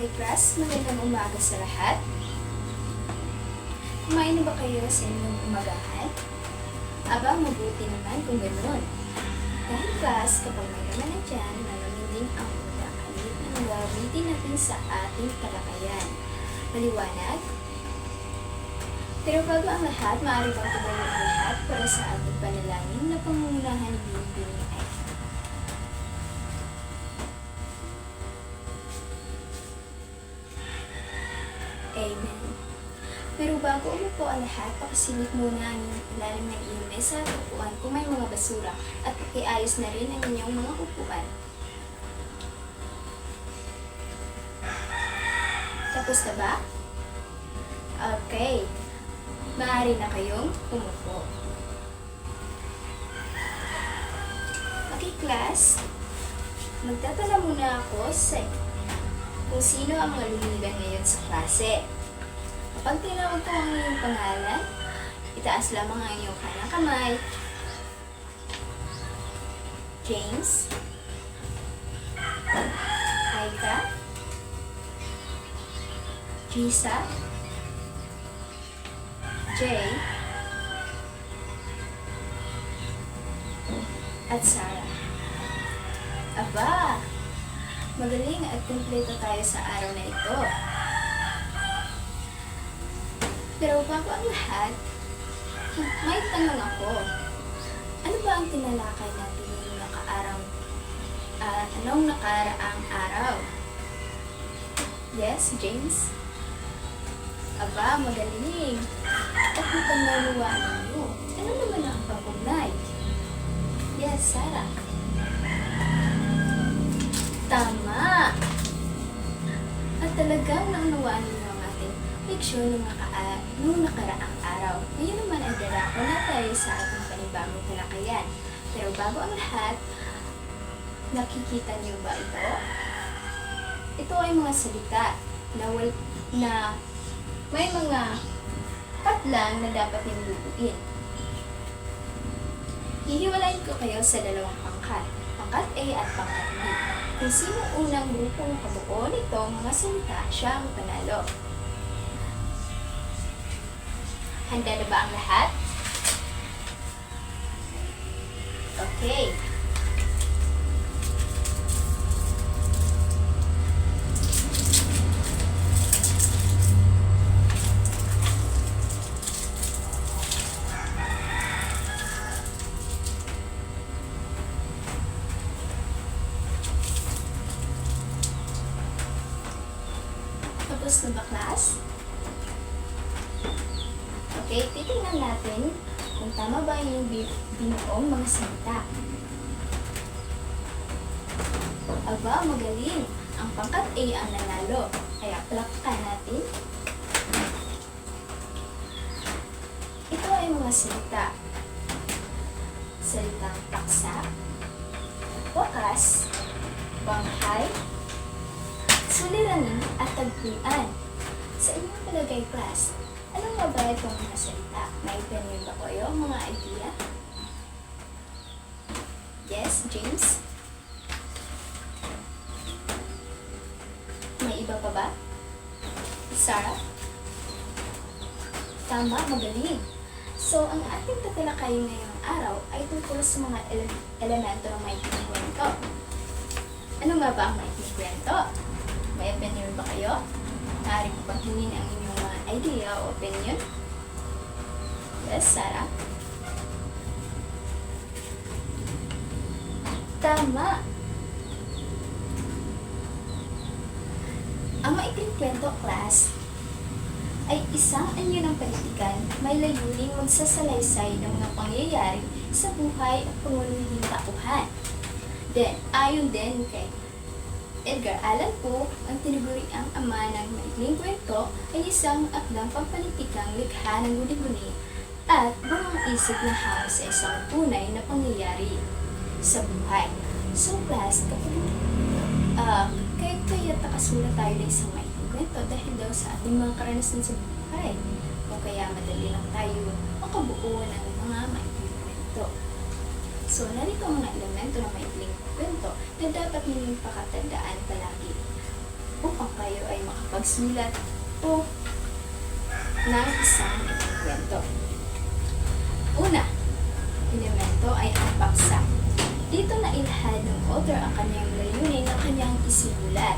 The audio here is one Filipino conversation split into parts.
Okay class, magandang umaga sa lahat. Kumain na ba kayo sa inyong umagahan? Aba, mabuti naman kung ganoon. Dahil class, kapag may laman na dyan, malamin din ang utak ang gamitin natin sa ating talakayan. Maliwanag? Pero bago ang lahat, maaari bang tumayo ang lahat para sa ating panalangin na pangungunahan din ay Amen. Pero bago umupo ang lahat, pakisilip muna ang inyong ilalim ng inyong mesa at upuan kung may mga basura at pakiayos na rin ang inyong mga upuan. Tapos na ba? Okay. Maaari na kayong umupo. Okay, class. Magtatala muna ako sa kung sino ang maluliban ngayon sa klase. Kapag tinawag ko ang iyong pangalan, itaas lamang ang iyong kanang kamay. James, Aika, Gisa, Jay, at Sarah. Aba! Magaling at kumpleto tayo sa araw na ito. Pero bago ang lahat, may tanong ako. Ano ba ang tinalakay natin ngayong nakaraang araw? Yes, James? Aba, magaling. At mukhang nanuwaan ninyo. Ano naman ang pag-ugnay? Yes, Sarah. Tama! At talagang naunawaan ninyo ang ating leksyon nung nakaraang araw. Ngayon naman ay darako na tayo sa ating panibagong talakayan. Pero bago ang lahat, nakikita niyo ba ito? Ito ay mga salita na may mga patlang na dapat niyong lutuin. Hihiwalayin ko kayo sa dalawang pangkat. Pangkat A at pangkat B. Kung sino unang grupong kabuo nitong mga salita, siya ang panalo. Handa na ba ang lahat? Okay. Tapos na ba, class? Okay, titingnan natin kung tama ba yung binuong mga salita. Aba, magaling! Ang pangkat A ang nanalo. Kaya plakkan natin. Ito ay mga salita. Salitang paksa, wakas, banghay, suliranin at tagpuan. Sa inyong palagay, class, ano nga ba itong mga salita? May opinion ba kayo, mga idea? Yes, James? May iba pa ba? Sarah? Tama, magaling. So, ang ating tatalakayin ngayong araw ay tungkol sa mga elemento ng maikling kwento. Ano nga ba ang maikling kwento? May opinion ba kayo? Maaari ko bang hingin ang inyong mga idea o opinion? Yes, Sarah? Tama! Ang maikling kwento, class, ay isang anyo ng panitikan may layuning magsasalaysay ng mga pangyayari sa buhay at pangunahing tauhan. Ayon din kay Edgar Allan Poe, ang tinaguriang ama ng maikling kwento ay isang akdang pampanitigang likha ng guni-guni at buong isip na hango sa isang tunay na pangyayari sa buhay. So class, kaya nakasulat tayo ng isang maikling kwento dahil daw sa ating mga karanasan sa buhay. O kaya madali lang tayo makabuo ng mga maikling kwento. So, narito ang mga elemento ng maikling kwento na dapat ninyong pakatandaan palagi. upang kayo ay makapagsulat o ng isang kwento. Una, elemento ay ang paksa. Dito na ilahad ng author ang kanyang layunin na kanyang isinulat.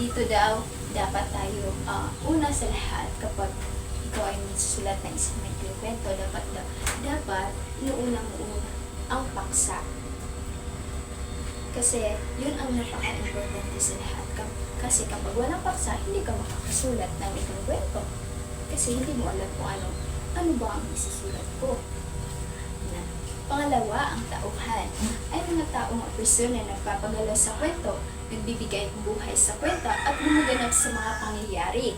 Dito daw, dapat tayo, una sa lahat, kapag ikaw ay magsusulat ng isang maikling kwento, dapat inuuna mo ang paksa. Kasi yun ang napaka-importante sa lahat. Kasi kapag walang paksa, hindi ka makakasulat ng ikang kwento. Kasi hindi mo alam kung ano ba ang isusulat ko. Pangalawa, ang tauhan ay mga taong persona na nagpapagalaw sa kwento, nagbibigay buhay sa kwento at gumaganap sa mga pangyayari.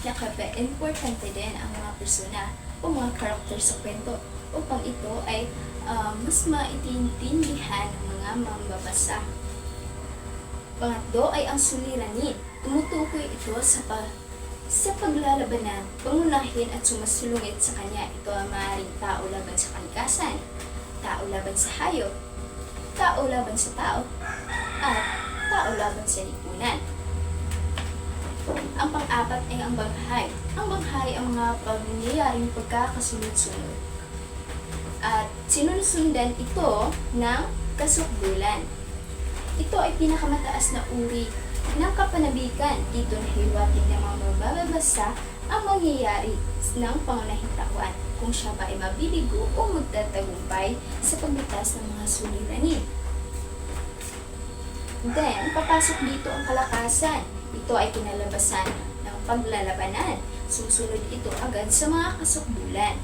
Nakapa-importante din ang mga persona o mga karakter sa kwento upang ito ay mas maitintindihan ng mga mambabasa. Pangatlo ay ang suliranin. Tumutukoy ito sa paglalabanan, pangunahin at sumasulungit sa kanya. Ito ay maaaring tao laban sa kalikasan, tao laban sa hayop, tao laban sa tao, at tao laban sa lipunan. Ang pang-apat ay ang banghay. Ang banghay ang mga pangyayaring pagkakasunod-sunod. At sinusundan ito ng kasukdulan. Ito ay pinakamataas na uri ng kapanabikan. Dito nahiwatig ng mga mababasa ang mangyayari ng pangunahing taon, kung siya ba ay mabibigo o magtatagumpay sa pagligtas ng mga suliranin. Then, papasok dito ang kalakasan. Ito ay kinalabasan ng paglalabanan. Susunod ito agad sa mga kasukdulan.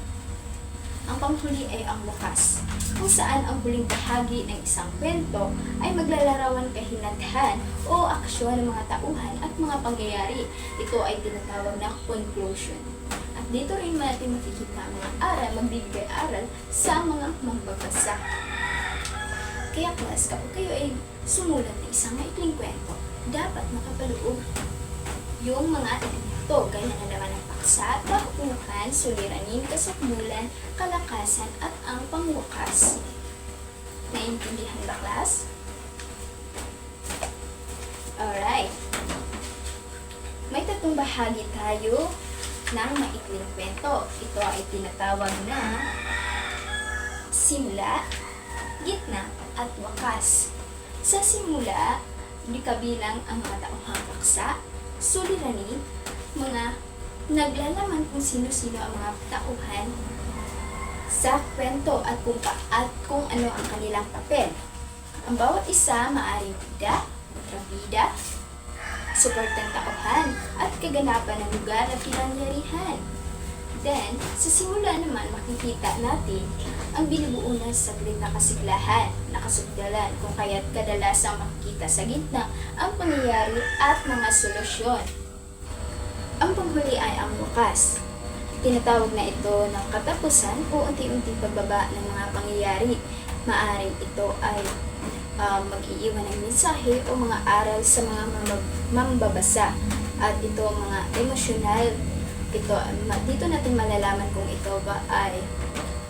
Ang panghuli ay ang wakas, kung saan ang huling bahagi ng isang kwento ay maglalarawan kahinathan o aksyon ng mga tauhan at mga pangyayari. Ito ay tinatawag na conclusion. At dito rin natin makikita ang mga aral, magbibigay aral sa mga mambabasa. Kaya class, kapag kayo ay sumulat ng isang maikling kwento, dapat makapaloob yung mga elemento gaya na naman ang paksa, tauhan, suliranin, kasukdulan, kalakasan, at ang pangwakas. Naintindihan ba, class? Alright. May tatlong bahagi tayo ng maikling kwento. Ito ay tinatawag na simula, gitna, at wakas. Sa simula, di kabilang ang mga tauhang paksa, suliranin, mga naglalaman kung sino-sino ang mga tauhan sa kwento at kung ano ang kanilang papel. Ang bawat isa maaaring bida, kontrabida, suportang tauhan, at kaganapan ng lugar at pinangyarihan. Then, sa simula naman makikita natin ang binubuo ng saglit na kasiglahan, nakasugdalan, kung kaya't kadalasang makikita sa gitna ang pangyayari at mga solusyon. Ang panghuli ay ang wakas. Tinatawag na ito ng katapusan o unti-unting pagbaba ng mga pangyayari. Maaring ito ay mag-iiwan ng mensahe o mga aral sa mga mambabasa. At ito mga emosyonal. Dito natin malalaman kung ito ba ay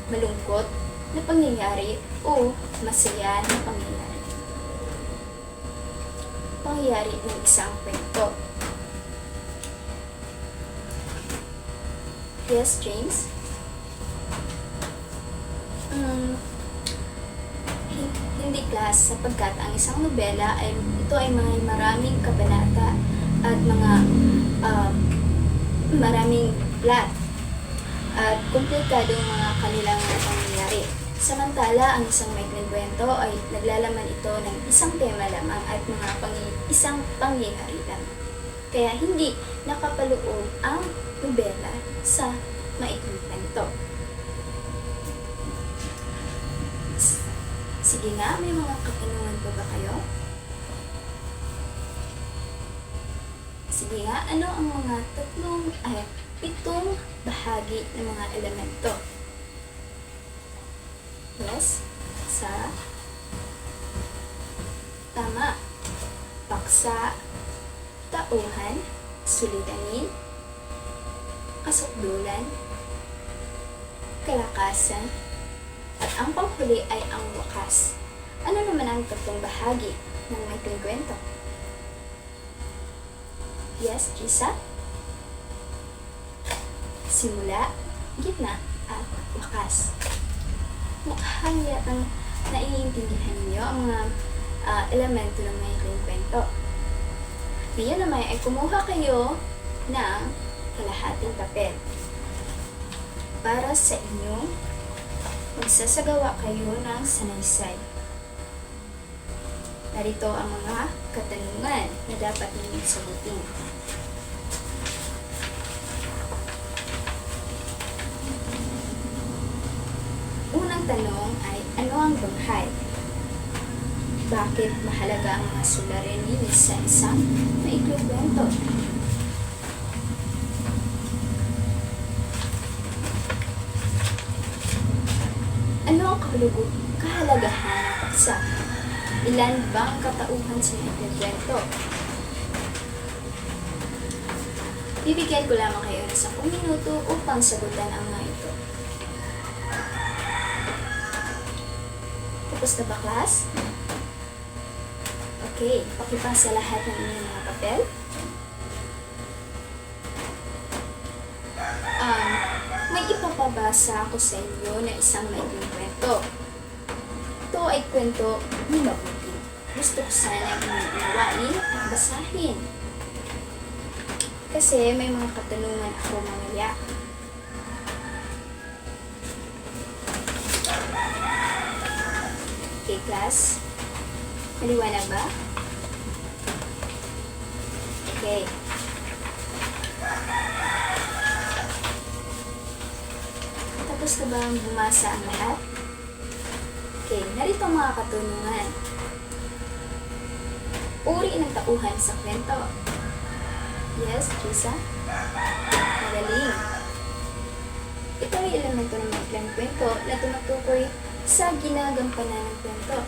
malungkot na pangyayari o masaya na pangyayari. Pangyayari ng isang kwento. Yes, James? Hindi class, sapagkat ang isang nobela ito ay maraming kabanata at maraming plot at komplikadong mga kanilang pangyayari. Samantala, ang isang maikling kwento ay naglalaman ito ng isang tema lamang at isang pangyayari lamang. Kaya hindi nakapaloob ang nobela sa maikling kwento. Sige nga, may mga katanungan pa ba kayo? Sige nga, ano ang mga pitong bahagi ng mga elemento? Yes, tama. Paksa, tauhan, suliranin, kasukdulan, kalakasan, at ang panghuli ay ang wakas. Ano naman ang tatlong bahagi? ng maikling kwento. Yes, Chisa? Simula, gitna, at wakas. Mukhang yatang naiintindihan ninyo ang mga elemento ng maikling kwento. Ngayon naman ay kumuha kayo ng kalahating papel para sa inyong magsasagawa kayo ng sanaysay. Narito ang mga katanungan na dapat ninyong sagutin. Unang tanong ay, ano ang banghay? Bakit mahalaga ang mga suliranin sa isang maikling kwento? Ano ang kahalagahan ng paksa? Ilan ba ang katauhan sa maikling kwento? Bibigyan ko lamang kayo ng 10 minuto upang sagutan ang mga ito. Tapos na ba, class? Okay, pakipasa lahat ng inyong mga papel. May ipapabasa ako sa inyo na isang maikling kwento. Ito ay kwento ni mabuti. Gusto ko sana inyong unawain at basahin. Kasi may mga katanungan ako mamaya. Okay, class? Maliwanag ba? Okay. Tapos na ba ang bumasa ang lahat? Okay, narito ang mga katanungan. Uri ng tauhan sa kwento. Yes, Chisa? Magaling. Ito ay elemento ng maikling kwento na tumatukoy sa ginagampanan ng kwento.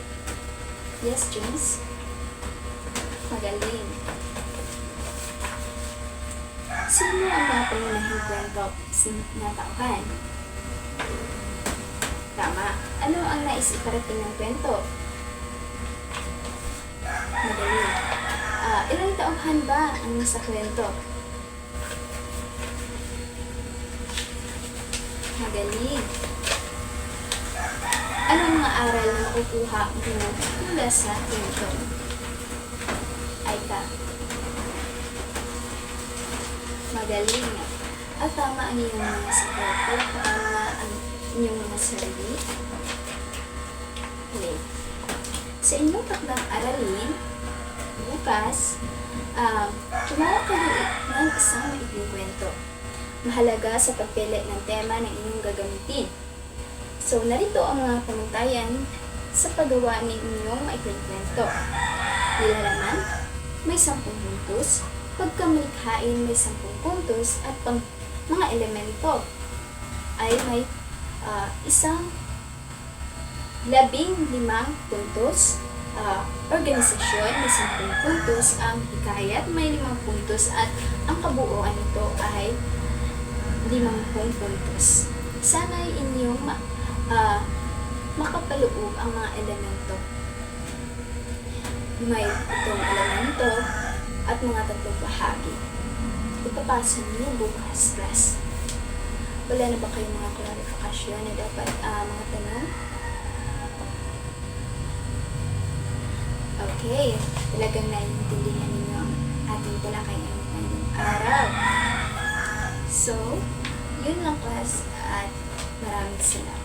Yes, James? Magaling. Sino ang mga pangunahing kwento na tauhan? Tama. Ano ang nais iparating ng kwento? Magaling. Ilang tauhan ba ang nasa kwento? Magaling. Anong mga aral na makukuha mo mula sa kwento? Aika. Magaling. At tama ang iyong mga sagot. Palakpakan mo ang inyong mga sarili. Okay. Sa inyong takdang aralin, bukas, gumawa kayo ng isang maikling kwento. Mahalaga sa pagpili ng tema ng inyong gagamitin. So, narito ang mga panuntayan sa paggawa ng inyong maikling kwento. Nilalaman, may 10 puntos. Pagkamalikhain, may 10 puntos. At mga elemento ay may isang 15 puntos. Organisasyon, may 10 puntos. Ang hikayat, may 5 puntos. At ang kabuuan nito ay 50 puntos. Sana'y inyong makapaloob ang mga elemento. May 7 elemento at mga 3 bahagi. Ipapasa niyo bukas, class. Wala na ba kayong mga klarifikasyon na dapat mga tanong? Okay, talagang naiintindihan ninyo ang ating talakayan ngayong araw. So, yun lang, class, at maraming salamat.